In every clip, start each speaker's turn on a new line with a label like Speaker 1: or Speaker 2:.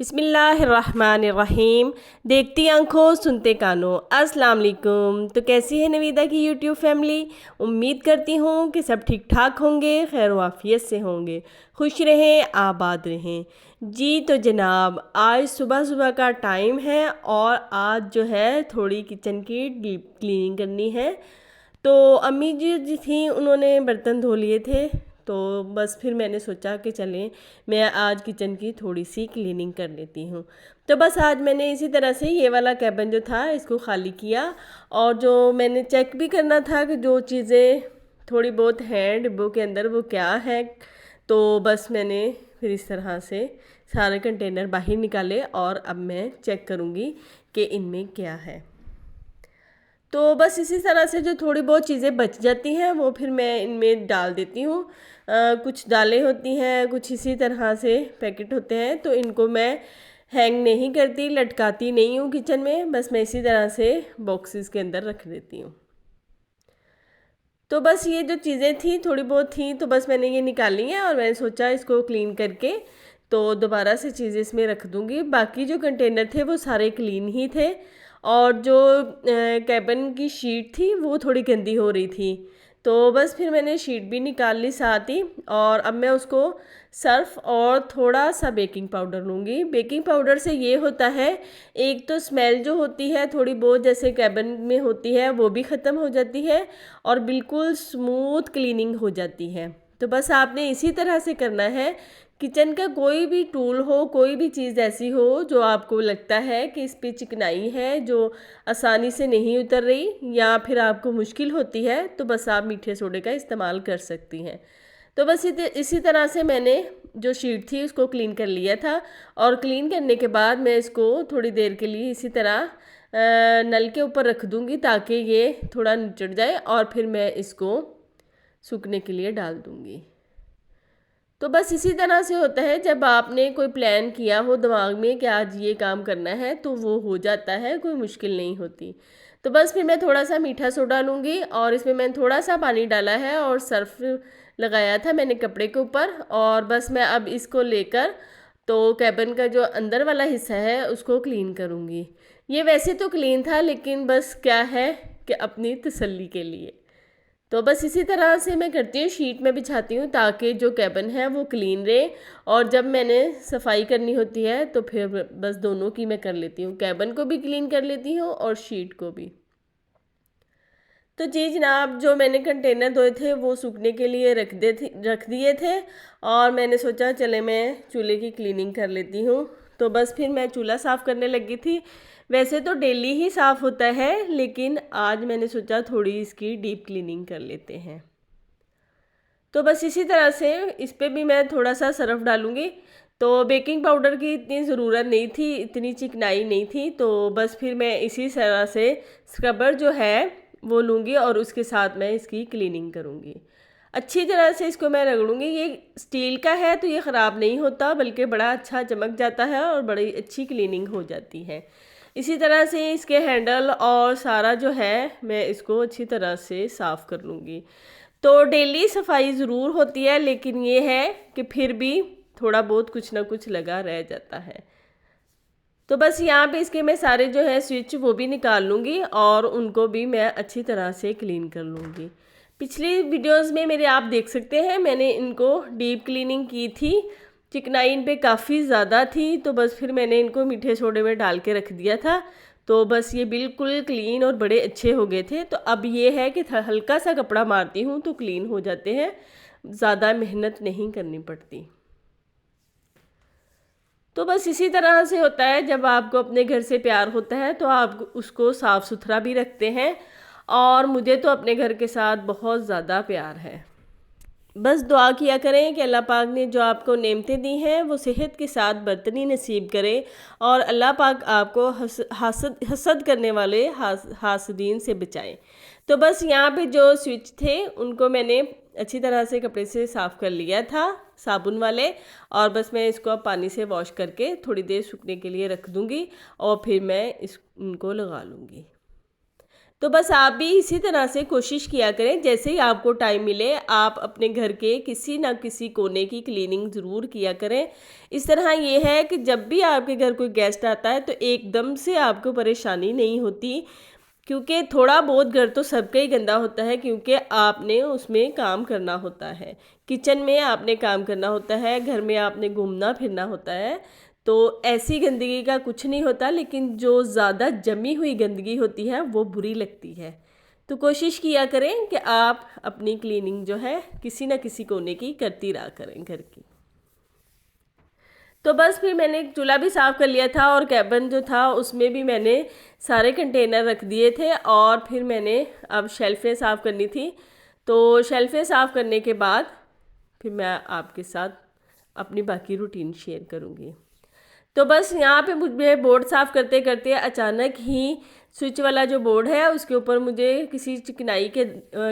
Speaker 1: बिस्मिल्लाहिर्रहमानिर्रहीम। देखती आंखों सुनते कानों, अस्सलाम वालेकुम। तो कैसी है नवीदा की यूट्यूब फैमिली। उम्मीद करती हूँ कि सब ठीक ठाक होंगे, खैर वाफियत से होंगे, खुश रहें, आबाद रहें। जी तो जनाब, आज सुबह सुबह का टाइम है और आज जो है थोड़ी किचन की डीप क्लीनिंग करनी है। तो अम्मी जी थी, उन्होंने बर्तन धो लिए थे, तो बस फिर मैंने सोचा कि चलें मैं आज किचन की थोड़ी सी क्लीनिंग कर लेती हूँ। तो बस आज मैंने इसी तरह से ये वाला कैबिन जो था इसको खाली किया, और जो मैंने चेक भी करना था कि जो चीज़ें थोड़ी बहुत हैं डिब्बों के अंदर वो क्या है, तो बस मैंने फिर इस तरह से सारे कंटेनर बाहर निकाले और अब मैं चेक करूँगी कि इनमें क्या है। तो बस इसी तरह से जो थोड़ी बहुत चीज़ें बच जाती हैं वो फिर मैं इनमें डाल देती हूँ। कुछ दालें होती हैं, कुछ इसी तरह से पैकेट होते हैं, तो इनको मैं हैंग नहीं करती, लटकाती नहीं हूँ किचन में, बस मैं इसी तरह से बॉक्सेस के अंदर रख देती हूँ। तो बस ये जो चीज़ें थी थोड़ी बहुत थी, तो बस मैंने ये निकाली हैं और मैंने सोचा इसको क्लीन करके तो दोबारा से चीज़ें इसमें रख दूँगी। बाकी जो कंटेनर थे वो सारे क्लीन ही थे, और जो कैबिन की शीट थी वो थोड़ी गंदी हो रही थी, तो बस फिर मैंने शीट भी निकाल ली साथ ही। और अब मैं उसको सर्फ़ और थोड़ा सा बेकिंग पाउडर लूँगी। बेकिंग पाउडर से ये होता है, एक तो स्मेल जो होती है थोड़ी बहुत जैसे कैबिन में होती है वो भी ख़त्म हो जाती है और बिल्कुल स्मूथ क्लीनिंग हो जाती है। तो बस आपने इसी तरह से करना है। किचन का कोई भी टूल हो, कोई भी चीज़ ऐसी हो जो आपको लगता है कि इस पे चिकनाई है जो आसानी से नहीं उतर रही या फिर आपको मुश्किल होती है, तो बस आप मीठे सोडे का इस्तेमाल कर सकती हैं। तो बस इसी तरह से मैंने जो शीट थी उसको क्लीन कर लिया था, और क्लीन करने के बाद मैं इसको थोड़ी देर के लिए इसी तरह नल के ऊपर रख दूँगी ताकि ये थोड़ा निचड़ जाए, और फिर मैं इसको सूखने के लिए डाल दूँगी। तो बस इसी तरह से होता है, जब आपने कोई प्लान किया हो दिमाग में कि आज ये काम करना है तो वो हो जाता है, कोई मुश्किल नहीं होती। तो बस फिर मैं थोड़ा सा मीठा सोडा लूँगी और इसमें मैंने थोड़ा सा पानी डाला है और सर्फ लगाया था मैंने कपड़े के ऊपर, और बस मैं अब इसको लेकर तो कैबिन का जो अंदर वाला हिस्सा है उसको क्लीन करूँगी। ये वैसे तो क्लीन था, लेकिन बस क्या है कि अपनी तसल्ली के लिए तो बस इसी तरह से मैं करती हूँ, शीट में बिछाती हूँ ताकि जो कैबिन है वो क्लीन रहे, और जब मैंने सफाई करनी होती है तो फिर बस दोनों की मैं कर लेती हूँ, कैबिन को भी क्लीन कर लेती हूँ और शीट को भी। तो जी जनाब, जो मैंने कंटेनर धोए थे वो सूखने के लिए रख दिए थे, और मैंने सोचा चले मैं चूल्हे की क्लीनिंग कर लेती हूँ। तो बस फिर मैं चूल्हा साफ़ करने लगी थी। वैसे तो डेली ही साफ़ होता है, लेकिन आज मैंने सोचा थोड़ी इसकी डीप क्लीनिंग कर लेते हैं। तो बस इसी तरह से इस पे भी मैं थोड़ा सा सर्फ डालूँगी। तो बेकिंग पाउडर की इतनी ज़रूरत नहीं थी, इतनी चिकनाई नहीं थी, तो बस फिर मैं इसी तरह से स्क्रबर जो है वो लूँगी और उसके साथ मैं इसकी क्लीनिंग करूँगी। अच्छी तरह से इसको मैं रगड़ूंगी। ये स्टील का है तो ये ख़राब नहीं होता, बल्कि बड़ा अच्छा चमक जाता है और बड़ी अच्छी क्लीनिंग हो जाती है। इसी तरह से इसके हैंडल और सारा जो है मैं इसको अच्छी तरह से साफ़ कर लूँगी। तो डेली सफाई ज़रूर होती है, लेकिन ये है कि फिर भी थोड़ा बहुत कुछ ना कुछ लगा रह जाता है। तो बस यहाँ पे इसके मैं सारे जो है स्विच वो भी निकाल लूँगी और उनको भी मैं अच्छी तरह से क्लीन कर लूँगी। पिछली वीडियोस में मेरे आप देख सकते हैं मैंने इनको डीप क्लीनिंग की थी, चिकनाई इन पे काफ़ी ज़्यादा थी, तो बस फिर मैंने इनको मीठे सोडे में डाल के रख दिया था, तो बस ये बिल्कुल क्लीन और बड़े अच्छे हो गए थे। तो अब ये है कि हल्का सा कपड़ा मारती हूँ तो क्लीन हो जाते हैं, ज़्यादा मेहनत नहीं करनी पड़ती। तो बस इसी तरह से होता है, जब आपको अपने घर से प्यार होता है तो आप उसको साफ़ सुथरा भी रखते हैं, और मुझे तो अपने घर के साथ बहुत ज़्यादा प्यार है। बस दुआ किया करें कि अल्लाह पाक ने जो आपको नेमतें दी हैं वो सेहत के साथ बरतनी नसीब करे, और अल्लाह पाक आपको हसद करने वाले हासदीन से बचाए। तो बस यहाँ पे जो स्विच थे उनको मैंने अच्छी तरह से कपड़े से साफ़ कर लिया था, साबुन वाले, और बस मैं इसको अब पानी से वॉश करके थोड़ी देर सूखने के लिए रख दूँगी और फिर मैं उनको लगा लूँगी। तो बस आप भी इसी तरह से कोशिश किया करें, जैसे ही आपको टाइम मिले आप अपने घर के किसी ना किसी कोने की क्लीनिंग ज़रूर किया करें। इस तरह ये है कि जब भी आपके घर कोई गेस्ट आता है तो एकदम से आपको परेशानी नहीं होती, क्योंकि थोड़ा बहुत घर तो सबका ही गंदा होता है, क्योंकि आपने उसमें काम करना होता है, किचन में आपने काम करना होता है, घर में आपने घूमना फिरना होता है। तो ऐसी गंदगी का कुछ नहीं होता, लेकिन जो ज़्यादा जमी हुई गंदगी होती है वो बुरी लगती है। तो कोशिश किया करें कि आप अपनी क्लीनिंग जो है किसी न किसी कोने की करती रहा करें घर की। तो बस फिर मैंने चूल्हा भी साफ़ कर लिया था और कैबिन जो था उसमें भी मैंने सारे कंटेनर रख दिए थे, और फिर मैंने अब शेल्फ़ें साफ़ करनी थी। तो शेल्फ़ें साफ़ करने के बाद फिर मैं आपके साथ अपनी बाकी रूटीन शेयर करूँगी। तो बस यहाँ पे मुझे बोर्ड साफ़ करते करते अचानक ही स्विच वाला जो बोर्ड है उसके ऊपर मुझे किसी चिकनाई के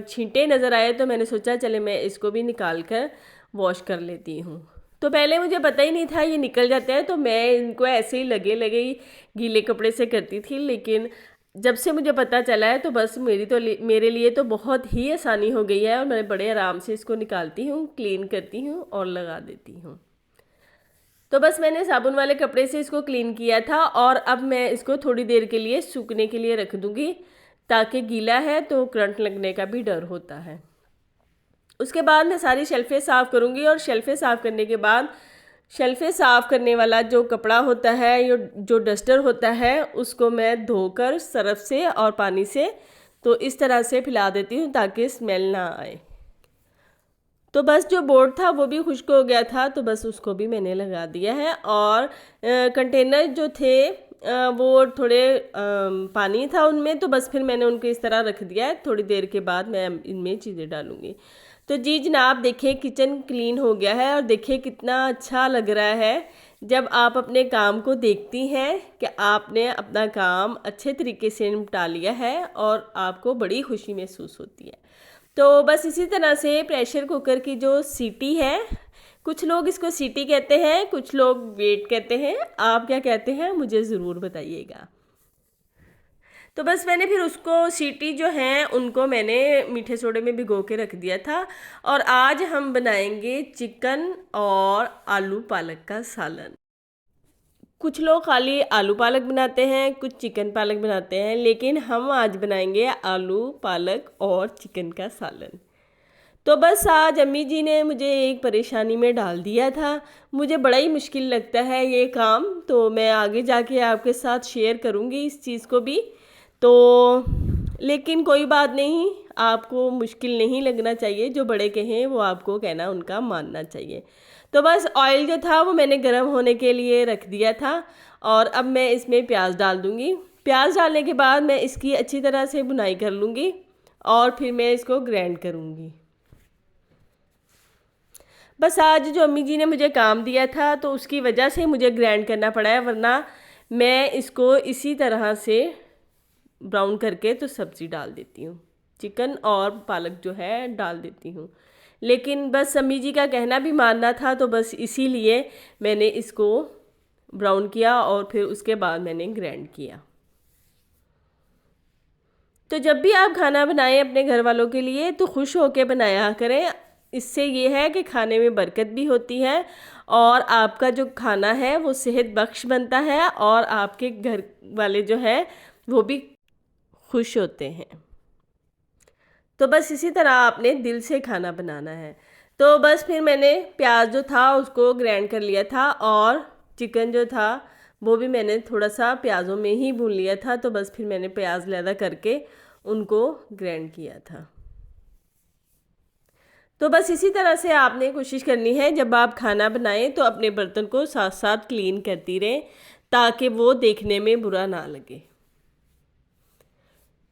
Speaker 1: छींटे नज़र आए, तो मैंने सोचा चले मैं इसको भी निकाल कर वॉश कर लेती हूँ। तो पहले मुझे पता ही नहीं था ये निकल जाते हैं, तो मैं इनको ऐसे ही लगे लगे ही गीले कपड़े से करती थी, लेकिन जब से मुझे पता चला है तो बस मेरे लिए तो बहुत ही आसानी हो गई है, और मैं बड़े आराम से इसको निकालती हूँ, क्लीन करती हूँ और लगा देती हूँ। तो बस मैंने साबुन वाले कपड़े से इसको क्लीन किया था, और अब मैं इसको थोड़ी देर के लिए सूखने के लिए रख दूँगी, ताकि गीला है तो करंट लगने का भी डर होता है। उसके बाद मैं सारी शेल्फ़ें साफ़ करूँगी, और शेल्फ़ें साफ़ करने के बाद शेल्फ़ें साफ़ करने वाला जो कपड़ा होता है, जो डस्टर होता है, उसको मैं धोकर सर्फ़ से और पानी से तो इस तरह से फैला देती हूँ ताकि स्मेल ना आए। तो बस जो बोर्ड था वो भी खुश्क हो गया था, तो बस उसको भी मैंने लगा दिया है। और कंटेनर जो थे वो थोड़े पानी था उनमें, तो बस फिर मैंने उनको इस तरह रख दिया है। थोड़ी देर के बाद मैं इनमें चीज़ें डालूँगी। तो जी जनाब, देखिए किचन क्लीन हो गया है, और देखिए कितना अच्छा लग रहा है जब आप अपने काम को देखती हैं कि आपने अपना काम अच्छे तरीके से निपटा लिया है, और आपको बड़ी खुशी महसूस होती है। तो बस इसी तरह से प्रेशर कुकर की जो सीटी है, कुछ लोग इसको सीटी कहते हैं, कुछ लोग वेट कहते हैं, आप क्या कहते हैं मुझे ज़रूर बताइएगा। तो बस मैंने फिर उसको सीटी जो हैं उनको मैंने मीठे सोडे में भिगो के रख दिया था, और आज हम बनाएंगे चिकन और आलू पालक का सालन। कुछ लोग खाली आलू पालक बनाते हैं, कुछ चिकन पालक बनाते हैं, लेकिन हम आज बनाएंगे आलू पालक और चिकन का सालन। तो बस आज अम्मी जी ने मुझे एक परेशानी में डाल दिया था। मुझे बड़ा ही मुश्किल लगता है ये काम, तो मैं आगे जाके आपके साथ शेयर करूँगी इस चीज़ को भी। तो लेकिन कोई बात नहीं, आपको मुश्किल नहीं लगना चाहिए, जो बड़े कहें वो आपको कहना उनका मानना चाहिए। तो बस ऑयल जो था वो मैंने गर्म होने के लिए रख दिया था, और अब मैं इसमें प्याज डाल दूँगी। प्याज डालने के बाद मैं इसकी अच्छी तरह से भुनाई कर लूँगी, और फिर मैं इसको ग्राइंड करूँगी। बस आज जो अम्मी जी ने मुझे काम दिया था तो उसकी वजह से मुझे ग्राइंड करना पड़ा है, वरना मैं इसको इसी तरह से ब्राउन करके तो सब्ज़ी डाल देती हूँ, चिकन और पालक जो है डाल देती हूँ। लेकिन बस अम्मी जी का कहना भी मानना था, तो बस इसीलिए मैंने इसको ब्राउन किया और फिर उसके बाद मैंने ग्राइंड किया। तो जब भी आप खाना बनाएं अपने घर वालों के लिए तो खुश होकर बनाया करें। इससे ये है कि खाने में बरकत भी होती है, और आपका जो खाना है वो सेहत बख्श बनता है, और आपके घर वाले जो है वो भी खुश होते हैं। तो बस इसी तरह आपने दिल से खाना बनाना है। तो बस फिर मैंने प्याज जो था उसको ग्राइंड कर लिया था, और चिकन जो था वो भी मैंने थोड़ा सा प्याज़ों में ही भून लिया था। तो बस फिर मैंने प्याज ज़्यादा करके उनको ग्राइंड किया था। तो बस इसी तरह से आपने कोशिश करनी है जब आप खाना बनाएं तो अपने बर्तन को साथ साथ क्लीन करती रहें, ताकि वो देखने में बुरा ना लगे।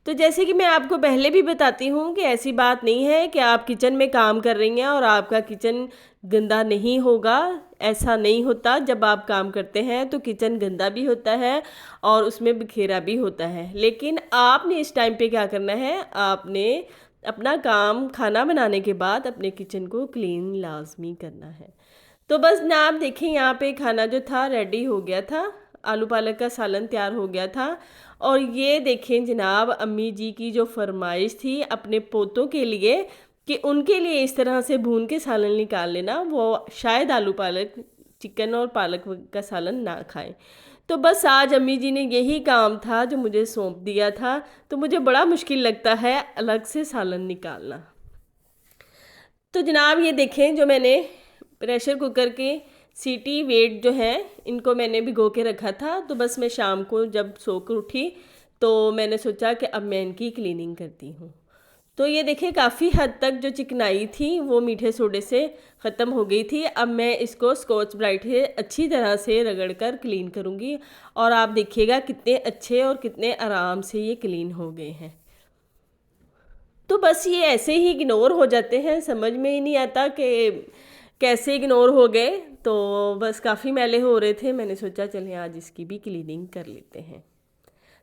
Speaker 1: तो जैसे कि मैं आपको पहले भी बताती हूँ कि ऐसी बात नहीं है कि आप किचन में काम कर रही हैं और आपका किचन गंदा नहीं होगा। ऐसा नहीं होता। जब आप काम करते हैं तो किचन गंदा भी होता है और उसमें बिखेरा भी होता है, लेकिन आपने इस टाइम पे क्या करना है, आपने अपना काम खाना बनाने के बाद अपने किचन को क्लीन लाजमी करना है। तो बस ना आप देखें यहाँ पे खाना जो था रेडी हो गया था। आलू पालक का सालन तैयार हो गया था। और ये देखें जनाब, अम्मी जी की जो फरमाइश थी अपने पोतों के लिए कि उनके लिए इस तरह से भून के सालन निकाल लेना, वो शायद आलू पालक चिकन और पालक का सालन ना खाएं। तो बस आज अम्मी जी ने यही काम था जो मुझे सौंप दिया था, तो मुझे बड़ा मुश्किल लगता है अलग से सालन निकालना। तो जनाब ये देखें, जो मैंने प्रेशर कुकर के सीटी वेट जो है इनको मैंने भिगो के रखा था। तो बस मैं शाम को जब सोकर उठी तो मैंने सोचा कि अब मैं इनकी क्लीनिंग करती हूँ। तो ये देखिए काफ़ी हद तक जो चिकनाई थी वो मीठे सोडे से ख़त्म हो गई थी। अब मैं इसको स्कॉच ब्राइट से अच्छी तरह से रगड़ कर क्लीन करूँगी और आप देखिएगा कितने अच्छे और कितने आराम से ये क्लीन हो गए हैं। तो बस ये ऐसे ही इग्नोर हो जाते हैं, समझ में ही नहीं आता कि कैसे इग्नोर हो गए। तो बस काफ़ी मैले हो रहे थे, मैंने सोचा चलिए आज इसकी भी क्लीनिंग कर लेते हैं।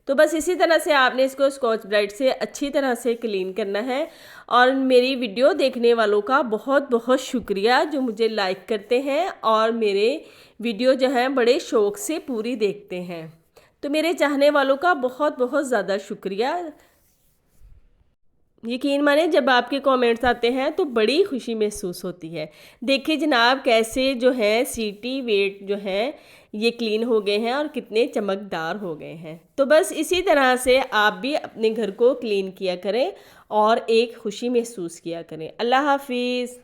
Speaker 1: तो बस इसी तरह से आपने इसको स्कॉच ब्राइट से अच्छी तरह से क्लीन करना है। और मेरी वीडियो देखने वालों का बहुत बहुत शुक्रिया जो मुझे लाइक करते हैं और मेरे वीडियो जो हैं बड़े शौक़ से पूरी देखते हैं। तो मेरे चाहने वालों का बहुत बहुत ज़्यादा शुक्रिया। यकीन माने जब आपके कमेंट्स आते हैं तो बड़ी खुशी महसूस होती है। देखिए जनाब कैसे जो है सीटी वेट जो है ये क्लीन हो गए हैं और कितने चमकदार हो गए हैं। तो बस इसी तरह से आप भी अपने घर को क्लीन किया करें और एक खुशी महसूस किया करें। अल्लाह हाफिज़।